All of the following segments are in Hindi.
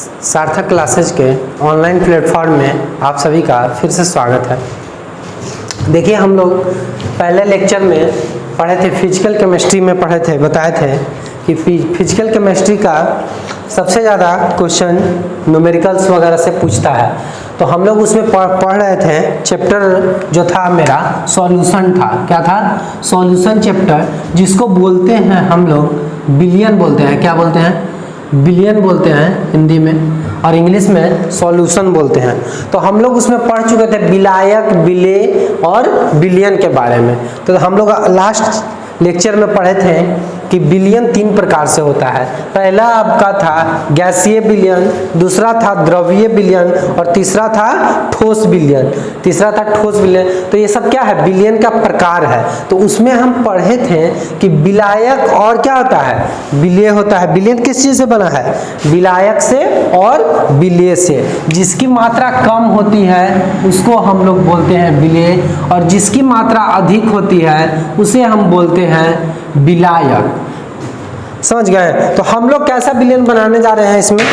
सार्थक क्लासेज के ऑनलाइन प्लेटफॉर्म में आप सभी का फिर से स्वागत है। देखिए, हम लोग पहले लेक्चर में पढ़े थे, फिजिकल केमिस्ट्री में पढ़े थे, बताए थे कि फिजिकल केमिस्ट्री का सबसे ज़्यादा क्वेश्चन न्यूमेरिकल्स वगैरह से पूछता है। तो हम लोग उसमें पढ़ रहे थे, चैप्टर जो था मेरा सॉल्यूशन था। क्या था? सॉल्यूशन चैप्टर, जिसको बोलते हैं हम लोग बिलियन बोलते हैं। क्या बोलते हैं? बिलियन बोलते हैं हिंदी में, और इंग्लिश में सॉल्यूशन बोलते हैं। तो हम लोग उसमें पढ़ चुके थे विलायक, विलेय और बिलियन के बारे में। तो हम लोग लास्ट लेक्चर में पढ़े थे कि बिलियन 3 प्रकार से होता है। पहला आपका था गैसीय बिलियन, दूसरा था द्रवीय बिलियन और तीसरा था ठोस बिलियन। तो ये सब क्या है? बिलियन का प्रकार है। तो उसमें हम पढ़े थे कि विलायक और क्या होता है? विलेय होता है। बिलियन किस चीज से बना है? विलायक से और विलेय से। जिसकी मात्रा कम होती है उसको हम लोग बोलते हैं विलेय, और जिसकी मात्रा अधिक होती है उसे हम बोलते हैं विलायक। समझ गए? तो हम लोग कैसा बिलियन बनाने जा रहे हैं इसमें?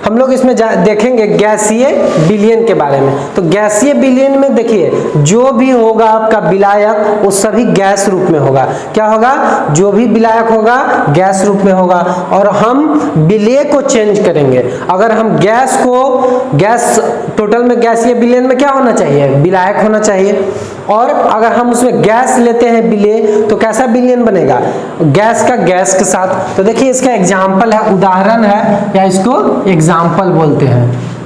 हम लोग इसमें देखेंगे गैसीय बिलियन के बारे में। तो गैसीय बिलियन में देखिए, जो भी होगा आपका विलायक वो सभी गैस रूप में होगा। क्या होगा? जो भी विलायक होगा गैस रूप में होगा। और हम विलेय को चेंज करेंगे। अगर हम गैस टोटल में गैसीय बिलियन में क्या होना चाहिए? विलायक होना चाहिए। और अगर हम उसमें गैस लेते हैं विलेय, तो कैसा बिलियन बनेगा? गैस का गैस के साथ। तो देखिए, इसका एग्जाम्पल है, उदाहरण है, या इसको एग्जाम्पल बोलते हैं।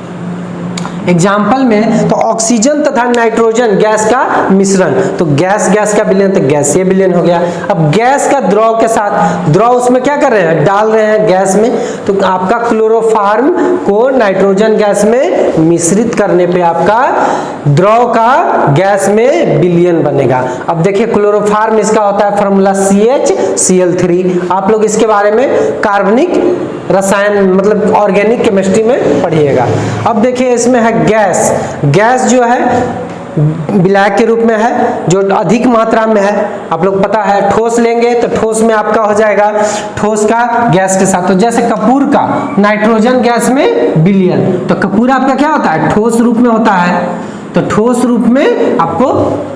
एग्जाम्पल में तो ऑक्सीजन तथा नाइट्रोजन गैस का मिश्रण, तो गैस का विलयन, तो गैसीय विलयन हो गया। अब गैस का द्रव के साथ, द्रव उसमें क्या कर रहे हैं? डाल रहे हैं गैस में। तो आपका क्लोरोफॉर्म को नाइट्रोजन गैस में मिश्रित करने पे आपका द्रव का गैस में विलयन बनेगा। अब देखिए, क्लोरोफॉर्म इसका होता है फॉर्मूला CHCl3। आप लोग इसके बारे में कार्बनिक रसायन मतलब ऑर्गेनिक केमिस्ट्री में पढ़िएगा। अब देखिए, इसमें है गैस जो है विलायक के रूप में है, जो अधिक मात्रा में है। आप लोग पता है, ठोस लेंगे तो ठोस में आपका हो जाएगा ठोस का गैस के साथ। तो जैसे कपूर का नाइट्रोजन गैस में विलयन, तो कपूर आपका क्या होता है? ठोस रूप में होता है। तो ठोस रूप में आपको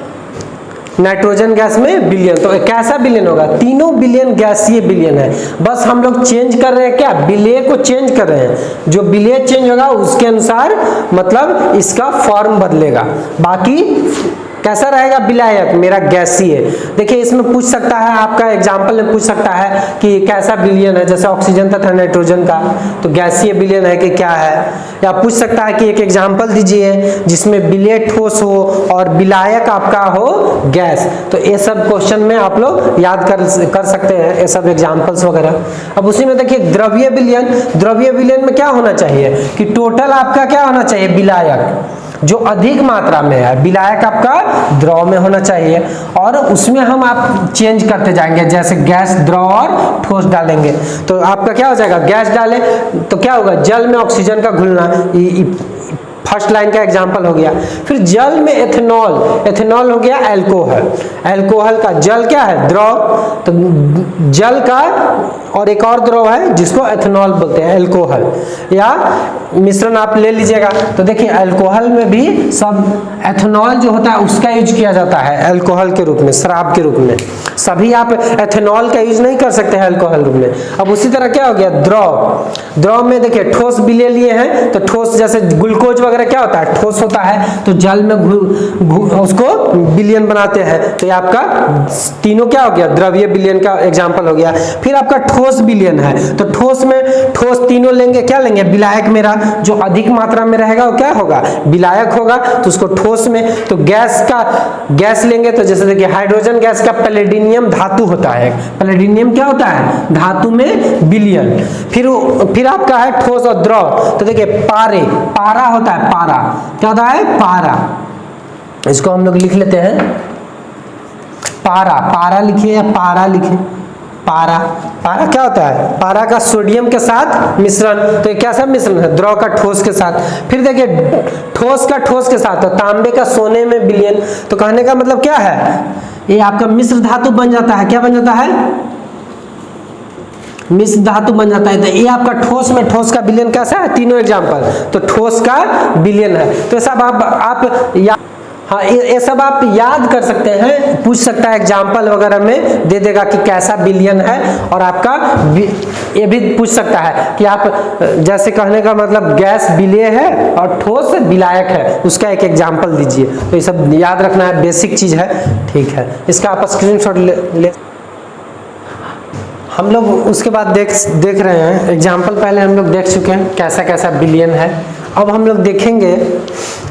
नाइट्रोजन गैस में विलयन। तो कैसा विलयन होगा? तीनों विलयन गैसीय विलयन है। बस हम लोग चेंज कर रहे हैं, क्या? विलेय को चेंज कर रहे हैं। जो विलेय चेंज होगा उसके अनुसार मतलब इसका फॉर्म बदलेगा। बाकी कैसा रहेगा? विलायक मेरा गैसीय। देखिए, इसमें पूछ सकता है, आपका एग्जाम्पल में पूछ सकता है कि कैसा विलयन है, जैसे ऑक्सीजन तथा नाइट्रोजन का, तो गैसीय विलयन है कि क्या है। या पूछ सकता है कि एक एग्जाम्पल दीजिए जिसमें विलेय ठोस हो और विलायक आपका हो गैस। तो ये सब क्वेश्चन में आप लोग याद कर सकते हैं, ये सब एग्जाम्पल्स वगैरह। अब उसी में देखिए द्रवीय विलयन में क्या होना चाहिए कि टोटल आपका क्या होना चाहिए? विलायक जो अधिक मात्रा में है, विलायक आपका द्रव में होना चाहिए। और उसमें हम आप चेंज करते जाएंगे, जैसे गैस, द्रव और ठोस डालेंगे। तो आपका क्या हो जाएगा? गैस डाले तो क्या होगा? जल में ऑक्सीजन का घुलना, फर्स्ट लाइन का एग्जांपल हो गया। फिर जल में एथेनॉल हो गया अल्कोहल का। जल क्या है? द्रव। तो जल का और एक और द्रव है जिसको एथेनॉल बोलते हैं, अल्कोहल। या मिश्रण आप ले लीजिएगा, तो देखिए अल्कोहल में भी सब एथेनॉल जो होता है उसका यूज किया जाता है अल्कोहल के रूप में, शराब के रूप में। सभी आप एथेनॉल का यूज नहीं कर सकते हैं अल्कोहल रूप में। अब उसी तरह क्या हो गया? द्रव में देखिए ठोस विलेय लिए हैं, तो ठोस जैसे ग्लूकोज वगैरह क्या होता है? ठोस होता है। तो जल में उसको विलयन बनाते हैं। तो ये आपका तीनों क्या हो गया? द्रवीय विलयन का एग्जांपल हो गया। फिर आपका ठोस विलयन है, तो ठोस में ठोस तीनों लेंगे, क्या लेंगे? विलायक मेरा जो अधिक मात्रा में रहेगा वो क्या होगा? विलायक होगा। तो उसको ठोस में, तो गैस लेंगे, तो जैसे देखिए हाइड्रोजन गैस का पैलेडिनियम धातु होता है। पैलेडिनियम क्या होता है? धातु में विलयन। फिर आपका है ठोस और द्रव। तो देखिए पारा होता है, पारा क्या होता है? पारा। इसको हम लोग लिख लेते हैं पारा लिखिए या पारा लिखिए। पारा क्या होता है? पारा का सोडियम के साथ मिश्रण। तो ये कैसा मिश्रण है? द्रव का ठोस के साथ। फिर देखिए ठोस का ठोस के साथ, तो तांबे का सोने में विलयन। तो कहने का मतलब क्या है? ये आपका मिश्र धातु बन जाता है। क्या बन जाता है? मिश्र धातु बन जाता है। तो ये आपका ठोस में ठोस का विलयन कैसा है, तीनों एग्जाम्पल, तो ठोस का विलयन है। तो सब आप हाँ ये सब आप याद कर सकते हैं, पूछ सकता है एग्जाम्पल वगैरह में दे देगा कि कैसा विलयन है। और आपका ये भी पूछ सकता है कि आप जैसे कहने का मतलब गैस विलेय है और ठोस विलायक है, उसका एक एग्जाम्पल दीजिए। तो ये सब याद रखना है, बेसिक चीज है, ठीक है। इसका आप स्क्रीनशॉट ले हम लोग उसके बाद देख रहे हैं एग्जाम्पल। पहले हम लोग देख चुके हैं कैसा कैसा विलयन है। अब हम लोग देखेंगे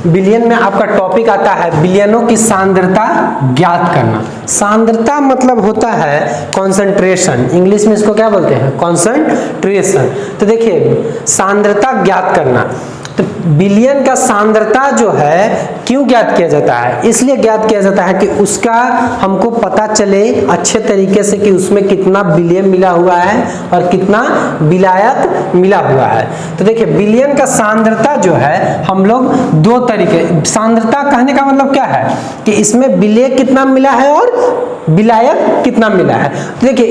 विलयन में आपका टॉपिक आता है विलयनों की सांद्रता ज्ञात करना। सांद्रता मतलब होता है कॉन्सेंट्रेशन, इंग्लिश में इसको क्या बोलते हैं, कॉन्सेंट्रेशन। तो देखिए सांद्रता ज्ञात करना, तो विलयन का सांद्रता जो है क्यों ज्ञात किया जाता है, इसलिए ज्ञात किया जाता है कि उसका हमको पता चले अच्छे तरीके से कि उसमें कितना विलय मिला हुआ है और कितना विलायक मिला हुआ है। तो देखिए विलयन का सांद्रता जो है हम लोग दो तरीके, सांद्रता कहने का मतलब क्या है कि इसमें विलय कितना मिला है और विलायक कितना मिला है। तो देखिए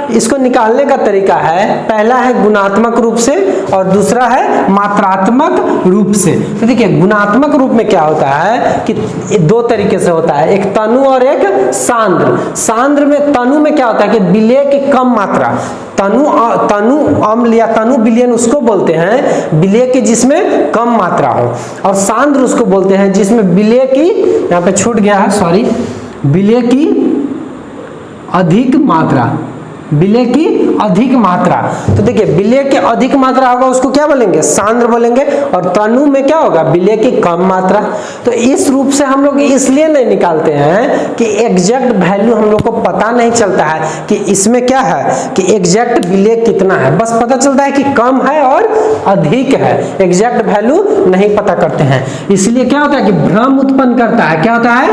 इसको निकालने का तरीका है, पहला है गुणात्मक रूप से और दूसरा है मात्रात्मक रूप से। तो देखिए गुणात्मक रूप में क्या होता है कि दो तरीके से होता है, एक तनु और एक सांद्र। सांद्र में तनु में क्या होता है कि विलय की कम मात्रा, तनु अम्ल या तनु विलयन उसको बोलते हैं विलय की जिसमें कम मात्रा हो, और सांद्र उसको बोलते हैं जिसमें विलय की, यहाँ पे छूट गया है सॉरी, विलय की अधिक मात्रा, विलय की अधिक मात्रा। तो देखिए विलय की अधिक मात्रा होगा उसको क्या बोलेंगे, सांद्र बोलेंगे, और तनु में क्या होगा, विलय की कम मात्रा। तो इस रूप से हम लोग इसलिए नहीं निकालते हैं कि एग्जैक्ट वैल्यू हम लोग को पता नहीं चलता है कि इसमें क्या है कि एग्जैक्ट विलय कितना है, बस पता चलता है कि कम है और अधिक है, एग्जैक्ट वैल्यू नहीं पता करते हैं। इसलिए क्या होता है कि भ्रम उत्पन्न करता है, क्या होता है,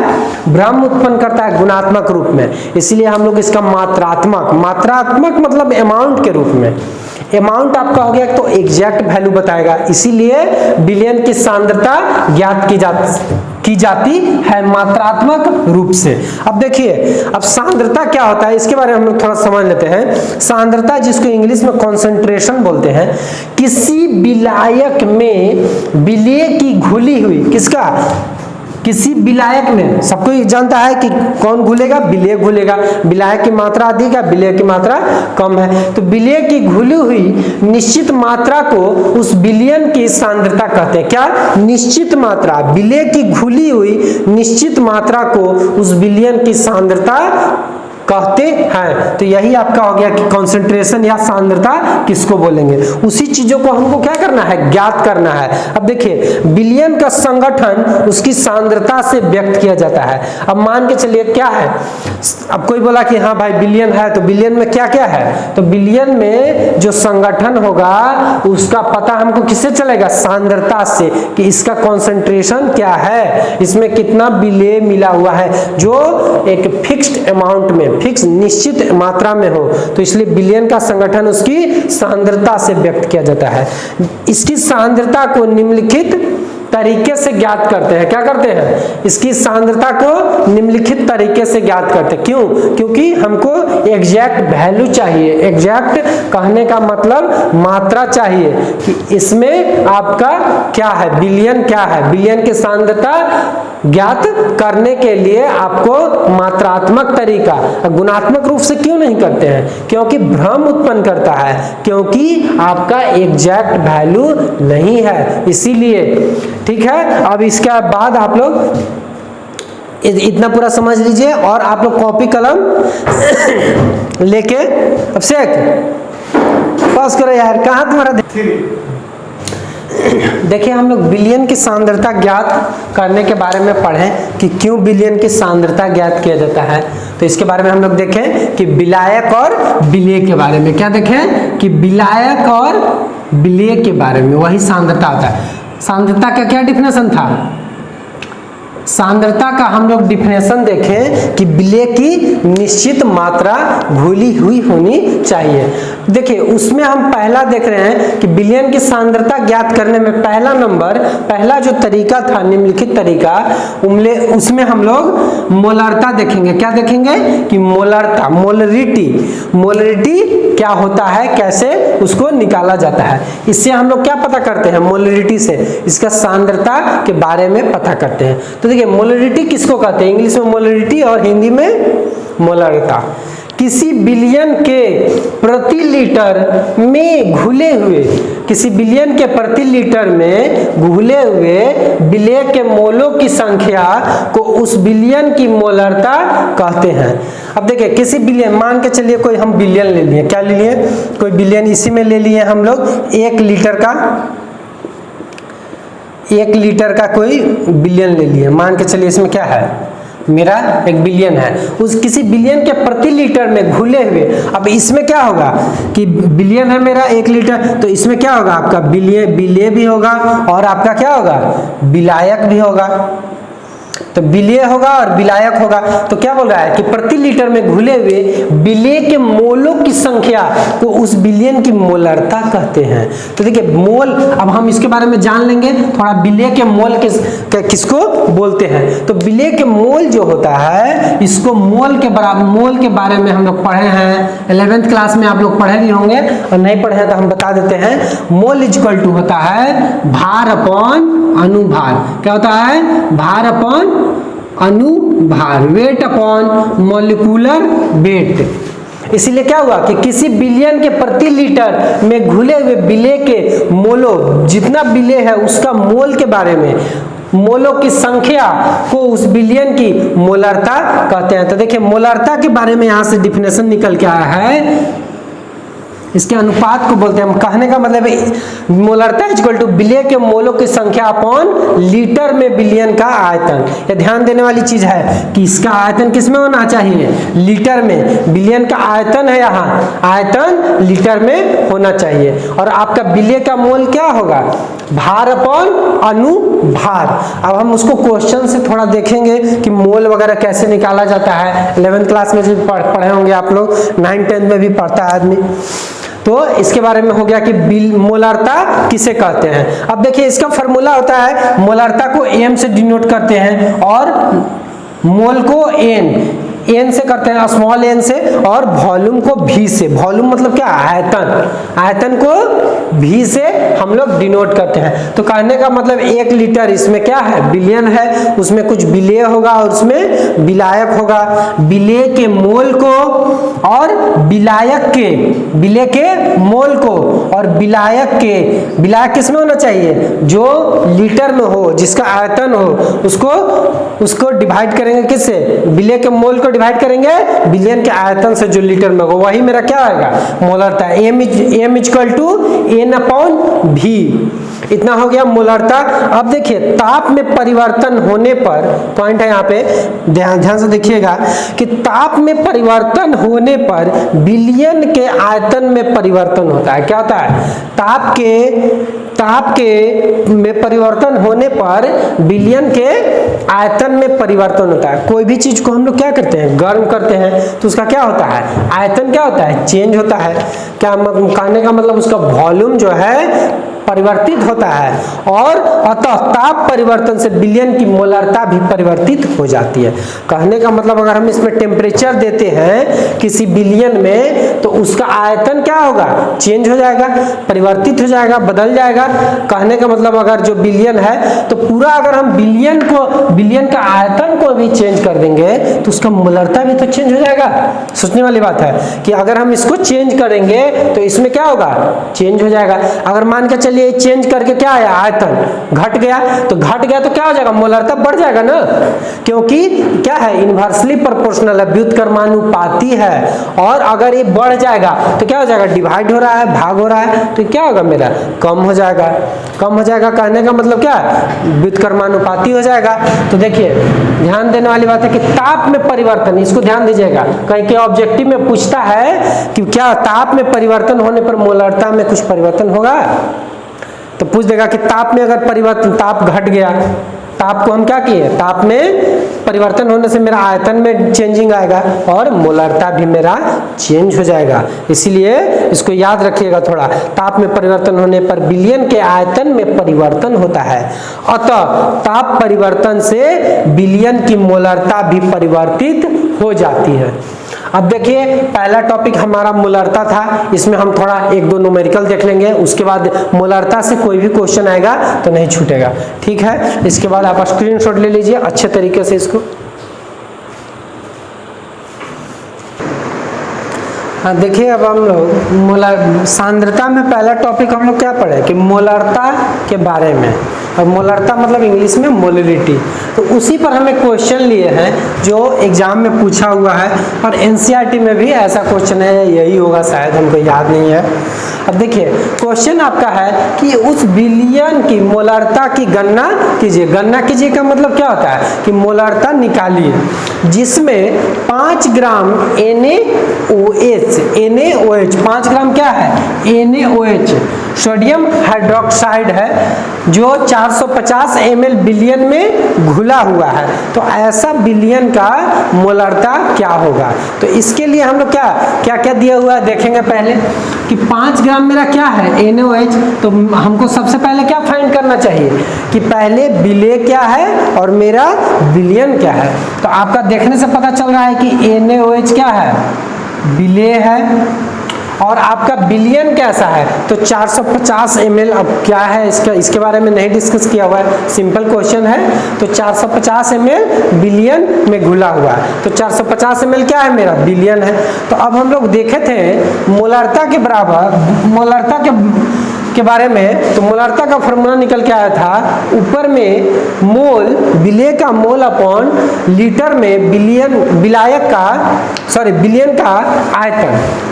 भ्रम उत्पन्न करता है गुणात्मक रूप में। इसलिए हम लोग इसका मात्रात्मक मतलब अमाउंट के रूप में, अमाउंट आपका हो गया तो एग्जैक्ट वैल्यू बताएगा, इसीलिए विलयन की सांद्रता ज्ञात की जाती है मात्रात्मक रूप से। अब देखिए अब सांद्रता क्या होता है इसके बारे में हम लोग थोड़ा समझ लेते हैं। सांद्रता जिसको इंग्लिश में कॉन्सेंट्रेशन बोलते हैं, किसी विलायक में विलय की घुली हुई, किसका, किसी विलायक में, सबको जानता है कि कौन घुलेगा, विलय घुलेगा, विलायक की मात्रा अधिक है, विलय की मात्रा कम है। तो विलय की घुली हुई निश्चित मात्रा को उस विलयन की सांद्रता कहते हैं। क्या, निश्चित मात्रा, विलय की घुली हुई निश्चित मात्रा को उस विलयन की सांद्रता कहते हैं। तो यही आपका हो गया कि कॉन्सेंट्रेशन या सांद्रता किसको बोलेंगे, उसी चीजों को हमको क्या करना है, ज्ञात करना है। अब देखिए विलयन का संगठन उसकी सांद्रता से व्यक्त किया जाता है। अब मान के चलिए क्या है, अब कोई बोला कि हाँ भाई विलयन है, तो विलयन में क्या क्या है, तो विलयन में जो संगठन होगा उसका पता हमको किससे चलेगा, सांद्रता से, कि इसका कॉन्सेंट्रेशन क्या है, इसमें कितना विलय मिला हुआ है, जो एक फिक्स्ड अमाउंट में, फिक्स निश्चित मात्रा में हो। तो इसलिए विलयन का संगठन उसकी सांद्रता से व्यक्त किया जाता है। इसकी सांद्रता को निम्नलिखित तरीके से ज्ञात करते हैं। क्या करते हैं, इसकी सांद्रता को निम्नलिखित तरीके से ज्ञात करते हैं। क्यों, क्योंकि हमको एग्जैक्ट वैल्यू चाहिए, एग्जैक्ट कहने का मतलब मात्रा चाहिए कि इसमें आपका क्या है, विलयन क्या है। विलयन की सांद्रता ज्ञात करने के लिए आपको मात्रात्मक तरीका, गुणात्मक रूप से क्यों नहीं करते हैं, क्योंकि भ्रम उत्पन्न करता है, क्योंकि आपका एग्जैक्ट वैल्यू नहीं है, इसीलिए। ठीक है, अब इसके बाद आप लोग इतना पूरा समझ लीजिए, और आप लोग कॉपी कलम लेके अब से पास करो यार, कहाँ तुम्हारा। देखिए हम लोग विलयन की सांद्रता ज्ञात करने के बारे में पढ़े कि क्यों विलयन की सांद्रता ज्ञात किया जाता है। तो इसके बारे में हम लोग देखें कि विलायक और विलय के बारे में, क्या देखें कि विलायक और विलय के बारे में, वही सांद्रता होता है। सांद्रता का क्या डिफिनेशन था, सांद्रता का हम लोग डिफिनेशन देखें कि विलय की निश्चित मात्रा घुली हुई होनी चाहिए। देखिए उसमें हम पहला देख रहे हैं कि विलयन की सांद्रता ज्ञात करने में पहला नंबर, पहला जो तरीका था निम्नलिखित तरीका, उसमें हम लोग मोलरता देखेंगे। क्या देखेंगे कि मोलरता, मोलरिटी क्या होता है, कैसे उसको निकाला जाता है। इससे हम लोग क्या पता करते हैं, मोलरिटी से इसका सांद्रता के बारे में पता करते हैं। तो देखिए मोलरिटी किसको कहते हैं, इंग्लिश में मोलरिटी और हिंदी में मोलरता। किसी विलयन के प्रति लीटर में घुले हुए, किसी विलयन के प्रति लीटर में घुले हुए विलेय के मोलों की संख्या को उस विलयन की मोलरता कहते हैं। अब देखिए किसी विलयन, मान के चलिए कोई हम विलयन ले लिए, क्या ले लिए, कोई विलयन इसी में ले लिए हम लोग 1 लीटर का, 1 लीटर का कोई विलयन ले लिए। मान के चलिए इसमें क्या है, मेरा 1 बिलियन है, उस किसी बिलियन के प्रति लीटर में घुले हुए। अब इसमें क्या होगा कि बिलियन है मेरा 1 लीटर, तो इसमें क्या होगा आपका विलेय भी होगा और आपका क्या होगा, विलायक भी होगा। तो विलेय होगा और विलायक होगा। तो क्या बोल रहा है कि प्रति लीटर में घुले हुए विलेय के मोलों की संख्या को उस विलयन की मोलरता कहते हैं। तो देखिए मोल, अब हम इसके बारे में जान लेंगे थोड़ा, विलेय के मोल किसको बोलते हैं। तो विलेय के मोल जो होता है, इसको मोल के बराबर, मोल के बारे में हम लोग पढ़े हैं 11th क्लास में, आप लोग पढ़े नहीं होंगे, और नहीं पढ़े हैं तो हम बता देते हैं। मोल इक्वल टू होता है भार अपॉन अनुभार। क्या होता है, भार अपॉन अनुभार, वेट अपॉन मॉलिक्यूलर वेट। इसीलिए क्या हुआ कि किसी विलयन के प्रति लीटर में घुले हुए विलेय के मोलों, जितना विलेय है उसका मोल के बारे में, मोलों की संख्या को उस विलयन की मोलरता कहते हैं। तो देखिए मोलरता के बारे में यहां से डिफिनेशन निकल के आया है, इसके अनुपात को बोलते हैं हम। कहने का मतलब मोलरता इक्वल टू विलेय के मोलों की संख्या अपॉन लीटर में विलयन का आयतन। ये ध्यान देने वाली चीज है कि इसका आयतन किसमें होना चाहिए, लीटर में। विलयन का आयतन है यहाँ, आयतन लीटर में होना चाहिए। और आपका विलेय का मोल क्या होगा, भार अपॉन अनुभार। अब हम उसको क्वेश्चन से थोड़ा देखेंगे कि मोल वगैरह कैसे निकाला जाता है। 11th क्लास में जो पढ़े होंगे आप लोग, 9th 10th में भी पढ़ता है आदमी। तो इसके बारे में हो गया कि मोलरता किसे कहते हैं। अब देखिए इसका फॉर्मूला होता है, मोलरता को m से डिनोट करते हैं और मोल को n से करते हैं, स्मॉल n से, और वॉल्यूम को v से। वॉल्यूम मतलब क्या, आयतन, आयतन को v से हम लोग डिनोट करते हैं। तो कहने का मतलब 1 लीटर इसमें क्या है, बिलियन है, उसमें कुछ विलेय होगा और उसमें विलायक होगा। विलेय के मोल को और विलायक के, विलेय के मोल को और विलायक के, विलायक किसमें होना चाहिए, जो लीटर में हो, जिसका आयतन हो, उसको डिवाइड करेंगे किससे, विलेय के मोल को डिवाइड करेंगे विलयन के आयतन से जो लीटर में हो, वही मेरा क्या आएगा, मोलरता। m equal to n upon v, इतना हो गया मोलरता। अब देखिए ताप में परिवर्तन होने पर, पॉइंट है यहाँ पे, ध्यान से देखिएगा कि ताप में परिवर्तन होने पर विलयन के आयतन में परिवर्तन होता है। क्या होता है, ताप के में परिवर्तन होने पर विलयन के आयतन में परिवर्तन होता है। कोई भी चीज को हम लोग क्या करते हैं, गर्म करते हैं, तो उसका क्या होता है, आयतन क्या होता है, चेंज होता है। क्या कहने का मतलब उसका वॉल्यूम जो है परिवर्तित होता है, और अतः ताप परिवर्तन से विलयन की मोलरता भी परिवर्तित हो जाती है। कहने का मतलब अगर हम इसमें टेम्परेचर देते हैं किसी विलयन में, तो उसका आयतन क्या होगा, चेंज हो जाएगा, परिवर्तित हो जाएगा, बदल जाएगा। कहने का मतलब अगर जो विलयन है, तो पूरा अगर हम विलयन का आयतन को भी चेंज कर देंगे तो उसका मोलरता भी तो चेंज हो जाएगा। सोचने वाली बात है कि अगर हम इसको चेंज करेंगे तो इसमें क्या होगा, चेंज हो जाएगा। अगर मान के चलिए चेंज करके क्या आया, आयतन घट गया, तो क्या हो जाएगा, मोलरता बढ़ जाएगा ना, क्योंकि क्या है, इनवर्सली प्रोपोर्शनल है, व्युत्क्रमानुपाती है। और अगर ये बढ़ जाएगा तो क्या हो जाएगा, डिवाइड हो रहा है, भाग हो रहा है, तो क्या होगा मेरा, कम हो जाएगा। कहने का मतलब क्या है, व्युत्क्रमानुपाती हो जाएगा। तो देखिए ध्यान देने वाली बात है कि ताप में परिवर्तन, इसको ध्यान दीजिएगा, कहीं के ऑब्जेक्टिव में पूछता है कि क्या ताप में परिवर्तन होने पर मोलरता में कुछ परिवर्तन होगा, तो पूछ देगा कि ताप में अगर परिवर्तन, ताप घट गया, ताप को हम क्या किए, ताप में परिवर्तन होने से मेरा आयतन में चेंजिंग आएगा और मोलरता भी मेरा चेंज हो जाएगा। इसीलिए इसको याद रखिएगा थोड़ा, ताप में परिवर्तन होने पर विलयन के आयतन में परिवर्तन होता है, अतः ताप परिवर्तन से विलयन की मोलरता भी परिवर्तित हो जाती है। अब देखिए पहला टॉपिक हमारा मोलरता था, इसमें हम थोड़ा एक दो न्यूमेरिकल देख लेंगे, उसके बाद मोलरता से कोई भी क्वेश्चन आएगा तो नहीं छूटेगा, ठीक है। इसके बाद आप स्क्रीनशॉट ले लीजिए अच्छे तरीके से इसको। हाँ देखिए, अब हम लोग सांद्रता में पहला टॉपिक हम लोग क्या पढ़े कि मोलरता के बारे में। अब मोलरता मतलब इंग्लिश में मोलरिटी, तो उसी पर हमें क्वेश्चन लिए हैं जो एग्जाम में पूछा हुआ है और एनसीईआरटी में भी ऐसा क्वेश्चन है, यही होगा शायद, हमको याद नहीं है। अब देखिए क्वेश्चन आपका है कि उस विलयन की मोलरता की गणना कीजिए। गणना कीजिए का मतलब क्या होता है कि मोलरता निकालिए जिसमें 5 ग्राम NaOH, 5 ग्राम क्या है NaOH सोडियम हाइड्रोक्साइड है जो 450 ml विलयन में घुला हुआ है, तो ऐसा विलयन का मोलरता क्या होगा। तो इसके लिए हम लोग क्या क्या दिया हुआ है देखेंगे पहले कि 5 ग्राम मेरा क्या है NaOH, तो हमको सबसे पहले क्या फाइंड करना चाहिए कि पहले विलय क्या है और मेरा विलयन क्या है। तो आपका देखने से पता चल रहा है कि NaOH क्या है विलय है और आपका विलयन कैसा है तो 450 ml। अब क्या है इसके बारे में नहीं डिस्कस किया हुआ है, सिंपल क्वेश्चन है। तो 450 ml विलयन में घुला हुआ है, तो 450 ml क्या है मेरा विलयन है। तो अब हम लोग देखे थे मोलरता के बराबर, मोलरता के बारे में, तो मोलरता का फॉर्मूला निकल के आया था ऊपर में मोल विलय का मोल अपॉन लीटर में विलयन का आयतन।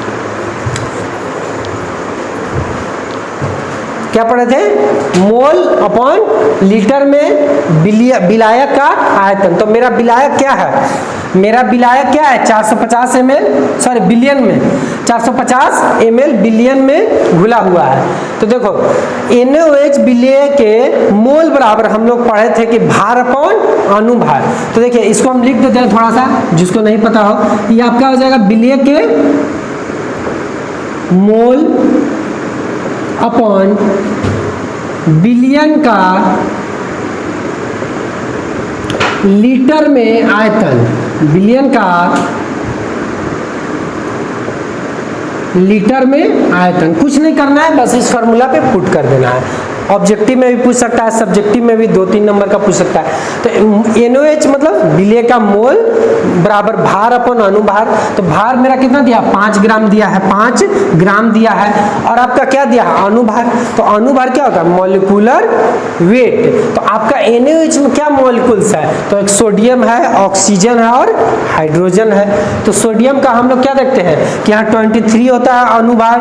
क्या पढ़े थे मोल अपॉन लीटर में विलायक का आयतन। तो मेरा विलायक क्या है, मेरा विलायक क्या है 450 ml विलयन में 450 ml विलयन में घुला हुआ है। तो देखो NaOH विलय के मोल बराबर हम लोग पढ़े थे कि भार अपॉन अनुभार। तो देखिए इसको हम लिख देते हैं थोड़ा सा, जिसको नहीं पता हो, ये आपका हो जाएगा विलय के मोल अपॉन विलयन का लीटर में आयतन, विलयन का लीटर में आयतन। कुछ नहीं करना है, बस इस फॉर्मूला पे पुट कर देना है। ऑब्जेक्टिव में भी पूछ सकता है, सब्जेक्टिव में भी 2-3 नंबर का पूछ सकता है। तो NaOH मतलब विलय का मोल बराबर भार अपन अनुभार। तो भार मेरा कितना दिया 5 ग्राम दिया है, 5 ग्राम दिया है, और आपका क्या दिया है अनुभार। तो अनुभार क्या होगा मॉलिक्यूलर वेट। तो आपका NaOH में क्या मॉलिक्यूल्स है, तो एक सोडियम है, ऑक्सीजन है और हाइड्रोजन है। तो सोडियम का हम लोग क्या देखते हैं कि यहाँ 23 होता है अनुभार,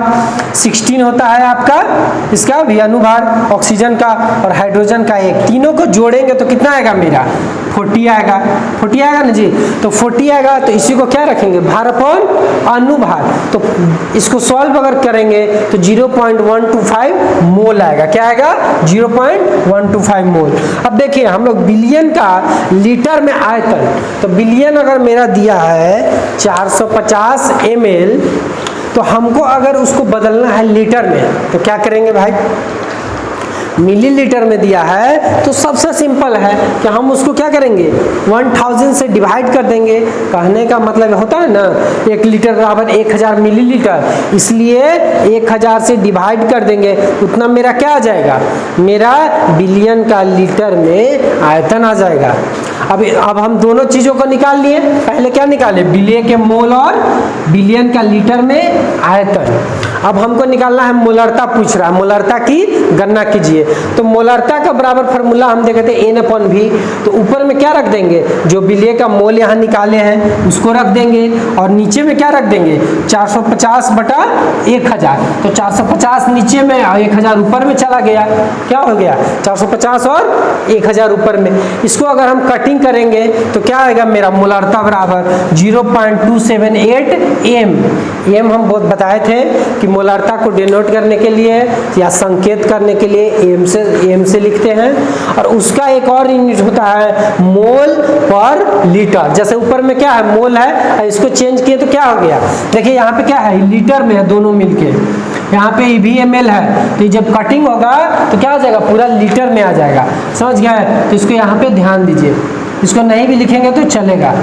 16 होता है आपका इसका भी अनुभार, ऑक्सीजन का और हाइड्रोजन का एक, तीनों को जोड़ेंगे तो कितना आएगा मेरा 40 आएगा, 40 आएगा ना जी। तो 40 आएगा तो इसी को क्या रखेंगे भार अपॉन अनुभार। तो इसको सॉल्व अगर करेंगे तो 0.125 मोल आएगा। क्या आएगा 0.125 मोल। अब देखिए हम लोग विलयन का लीटर में आयतन, तो विलयन अगर मेरा दिया है 450 ml, तो हमको अगर उसको बदलना है लीटर में तो क्या करेंगे भाई, मिलीलीटर में दिया है तो सबसे सिंपल है कि हम उसको क्या करेंगे 1000 से डिवाइड कर देंगे। कहने का मतलब होता है ना 1 लीटर बराबर 1000 मिलीलीटर, इसलिए 1000 से डिवाइड कर देंगे, उतना मेरा क्या आ जाएगा, मेरा विलयन का लीटर में आयतन आ जाएगा। अब हम दोनों चीजों को निकाल लिए। पहले क्या निकाले विलय के मोल और विलयन का लीटर में आयतन। अब हमको निकालना है मोलरता, पूछ रहा है मोलरता की गणना कीजिए। तो मोलरता का बराबर फार्मूला हम देखे थे N/V। तो ऊपर में क्या रख देंगे, जो विलय का मोल यहाँ निकाले हैं उसको रख देंगे, और नीचे में क्या रख देंगे 450 बटा 1000। तो 450 नीचे में और 1000 ऊपर में चला गया, क्या हो गया 450 और 1000 ऊपर में। इसको अगर हम कटिंग कटिंग करेंगे तो क्या आएगा मेरा मोलारता बराबर 0.278 एम। एम हम बहुत बताए थे कि मोलारता को डिनोट करने के लिए या संकेत करने के लिए एम से लिखते हैं। और उसका एक और यूनिट होता है मोल पर लीटर। जैसे ऊपर में क्या है मोल है, इसको चेंज किए तो क्या हो गया, देखिए यहाँ पे क्या है लीटर में है दोनों मिलके, यहाँ पे EVML है तो जब कटिंग होगा तो क्या हो जाएगा पूरा लीटर में आ जाएगा, समझ गया है। तो इसको यहाँ पे ध्यान दीजिए, इसको नहीं भी लिखेंगे तो चलेगा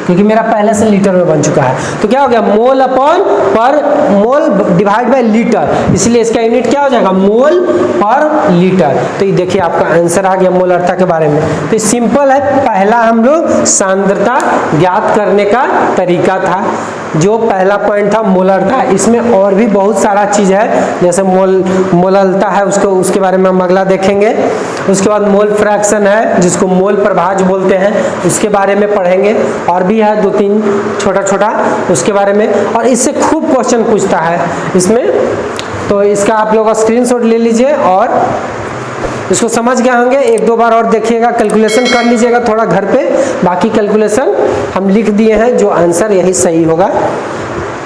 क्योंकि मेरा पहले से लीटर में बन चुका है। तो क्या हो गया मोल अपॉन पर मोल डिवाइड बाय लीटर, इसलिए इसका यूनिट क्या हो जाएगा मोल पर लीटर। तो ये देखिए आपका आंसर आ गया मोलारता के बारे में। तो सिंपल है, पहला हम लोग सांद्रता ज्ञात करने का तरीका था, जो पहला पॉइंट था मोलारता। इसमें और भी बहुत सारा चीज है, जैसे मोललता है उसको, उसके बारे में हम अगला देखेंगे। उसके बाद मोल फ्रैक्शन है जिसको मोल प्रभाज बोलते हैं, उसके बारे में पढ़ेंगे। और भी है 2-3 छोटा उसके बारे में, और इससे खूब क्वेश्चन पूछता है इसमें। तो इसका आप लोग स्क्रीनशॉट ले लीजिए और इसको समझ गए होंगे, 1-2 बार और देखिएगा, कैलकुलेशन कर लीजिएगा थोड़ा घर पे। बाकी कैलकुलेशन हम लिख दिए हैं, जो आंसर यही सही होगा,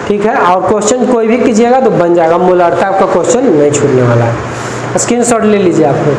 ठीक है। और क्वेश्चन कोई भी कीजिएगा तो बन जाएगा, मोलारता का क्वेश्चन नहीं छूटने वाला है। स्क्रीनशॉट ले लीजिए आप लोग।